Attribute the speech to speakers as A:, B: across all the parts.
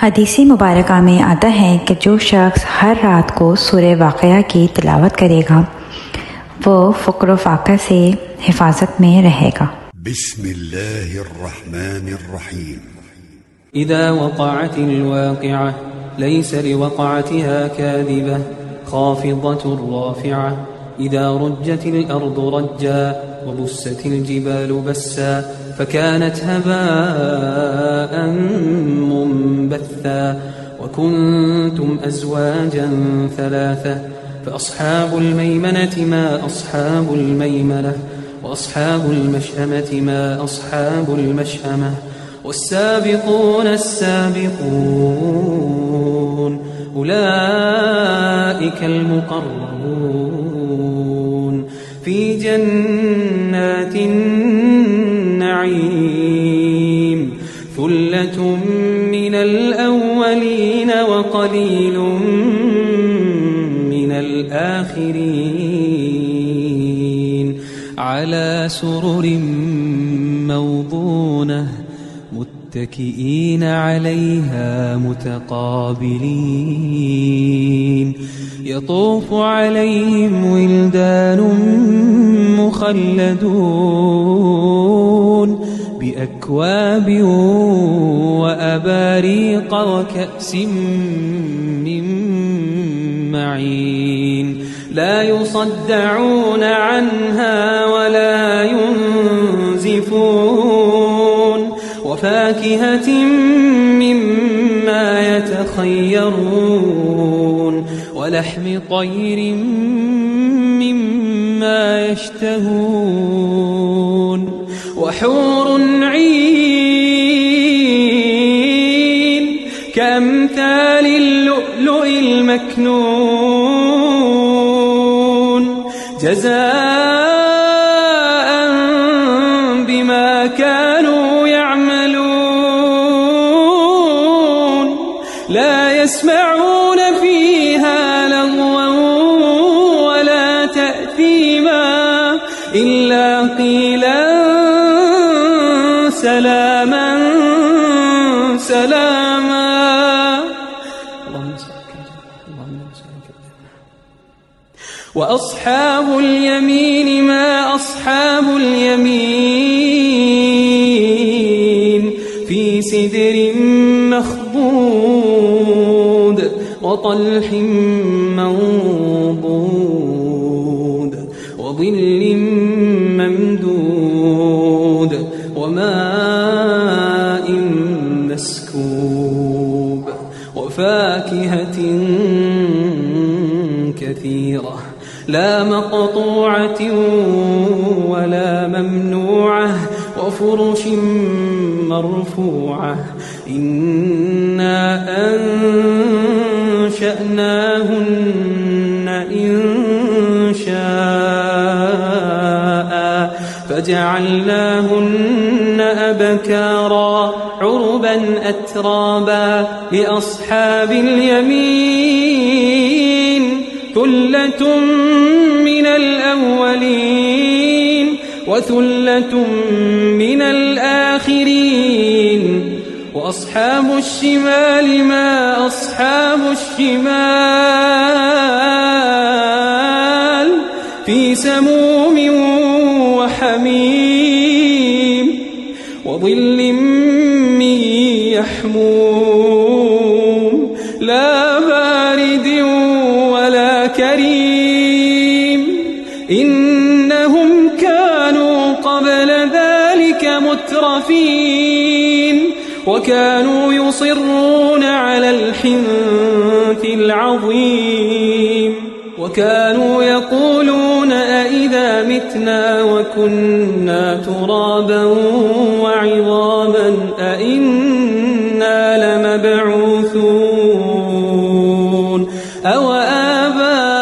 A: हदीस मुबारका में आता है कि जो शख्स हर रात को सूरह वाक़िया की तिलावत करेगा वो फ़क़्र फ़ाक़ा से हिफाजत में रहेगा।
B: बिस्मिल्लाहिर्रहमानिर्रहीम।
C: इज़ा वक़अतिल वाक़िअह लैस लिवक़अतिहा काज़िबह ख़ाफ़िज़तुर राफ़िअह इज़ा रुज्जतिल अर्दु रज्जा वबुस्सतिल जिबालु बस्सा فكانت هباء منبثا وكنتم أزواجا ثلاثة فأصحاب الميمنة ما أصحاب الميمنة وأصحاب المشأمة ما أصحاب المشأمة والسابقون السابقون أولئك المقربون في جنات النعيم ثلة من الأولين وقليل من الآخرين على سرر موضونة متكئين عليها متقابلين يطوف عليهم ولدان مخلدون بأكواب وأباريق وكأس من معين لا يصدعون عنها ولا ينزفون وفاكهة مما يتخيرون ولحم طير مما يشتهون وحور عين كأمثال اللؤلؤ المكنون جزاء بما كانوا يعملون لا يسمعون فيها لغوا ولا تأثيما إلا قيلا سلاما سلاما. وأصحاب اليمين ما أصحاب اليمين في سدر مخضود وطلح منضود وظل ممدود وماء مسكوب وفاكهة كثيرة لا مقطوعة ولا ممنوعة وفرش مرفوعة إنا أنشأناهن إنشاء فجعلناهن أبكارا عربا أترابا لأصحاب اليمين ثلة من الأولين وثلة من الآخرين وأصحاب الشمال ما أصحاب الشمال في سموم وحميم وظل من يحموم لا بارد ولا كريم إنهم كانوا قبل ذلك مترفين وكانوا يصرون على الحنث العظيم وكانوا يقولون أئذا متنا وكنا ترابا وعظاما أئنا لمبعوثون أو آباؤنا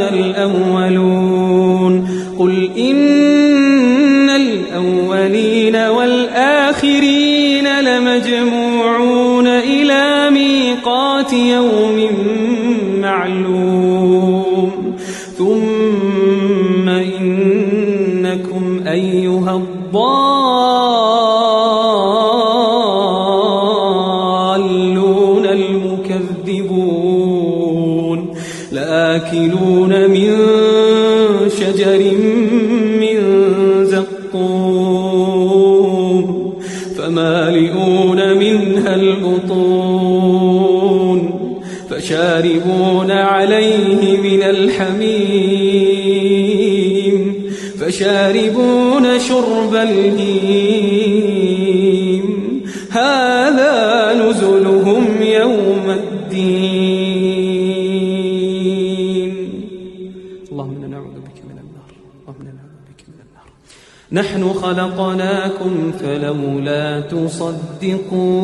C: الأولون قل إن الأولين والآخرين لمجموعون إلى ميقات يوم معلوم ثم إنكم أيها الضالون لآكلون من شجر من زقوم فمالئون منها البطون فشاربون عليه من الحميم فشاربون شرب الهيم هذا نزلهم يوم الدين. اللهم إنا نعوذ بك من النار. اللهم إنا نعوذ بك من النار. نحن خلقناكم فلولا تصدقون.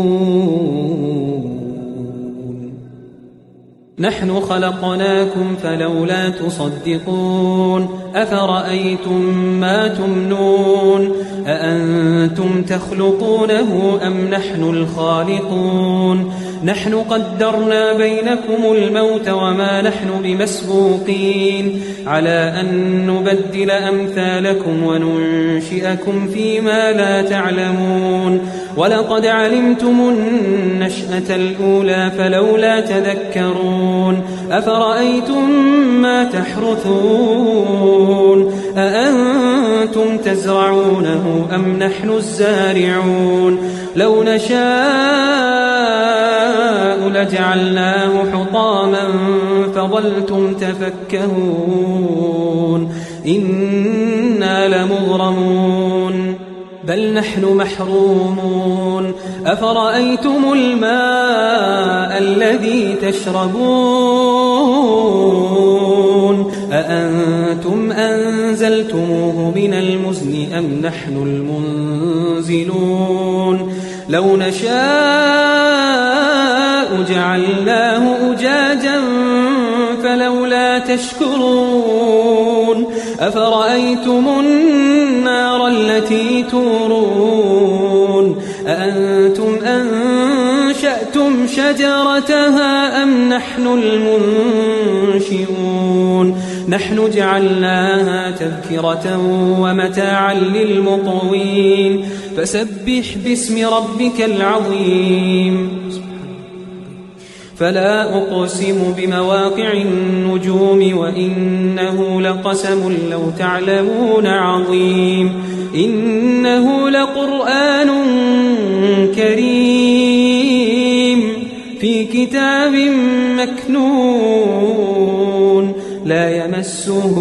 C: نحن خلقناكم فلولا تصدقون. أفرأيتم ما تمنون أأنتم تخلقونه أم نحن الخالقون نحن قدرنا بينكم الموت وما نحن بمسبوقين على أن نبدل أمثالكم وننشئكم فيما لا تعلمون ولقد علمتم النشأة الأولى فلولا تذكرون أفرأيتم ما تحرثون أأنتم تزرعونه أم نحن الزارعون لو نشاء لجعلناه حطاما فظلتم تفكهون إنا لمغرمون بل نحن محرومون أفرأيتم الماء الذي تشربون أأنتم أنزلتموه من المزن أم نحن المنزلون لو نشاء جعلناه أجاجا فلولا تشكرون أفرأيتم النار التي تورون أأنتم أنشأتم شجرتها أم نحن المنشئون نحن جعلناها تذكرة ومتاعا للمقوين فسبح باسم ربك العظيم فلا أقسم بمواقع النجوم وإنه لقسم لو تعلمون عظيم إنه لقرآن كريم في كتاب مكنون لا يمسه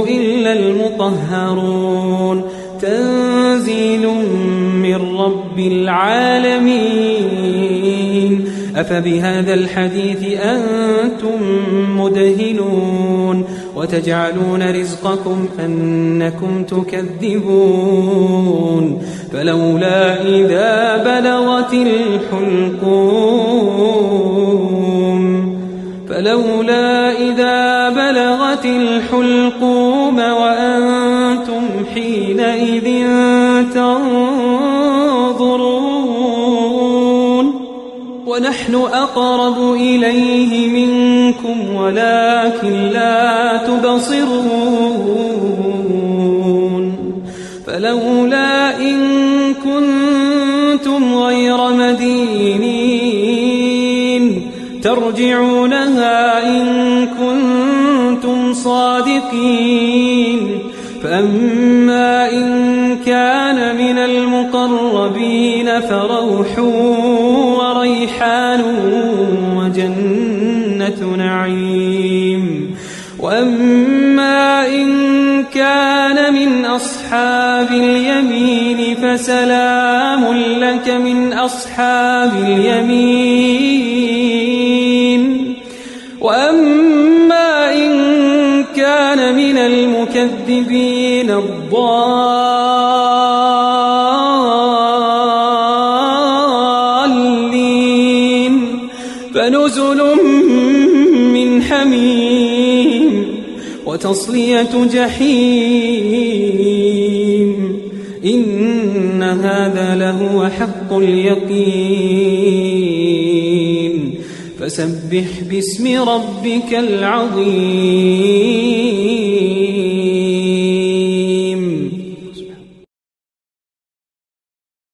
C: إلا المطهرون تنزيل من رب العالمين أفبهذا الحديث أنتم مدهنون وتجعلون رزقكم أنكم تكذبون فلولا إذا بلغت الحلقوم وأنتم حينئذ تنظرون ونحن أقرب إليه منكم ولكن لا تبصرون فلولا إن كنتم غير مدينين ترجعونها إن كنتم صادقين فأما إن كان من المقربين فروح وريحان وجنة نعيم وأما إن كان من أصحاب اليمين فسلام لك من أصحاب اليمين وأما إن كان من المكذبين الضالين فنزل من حميم وتصلية جحيم إن هذا لهو حق اليقين فسبح باسم ربك العظيم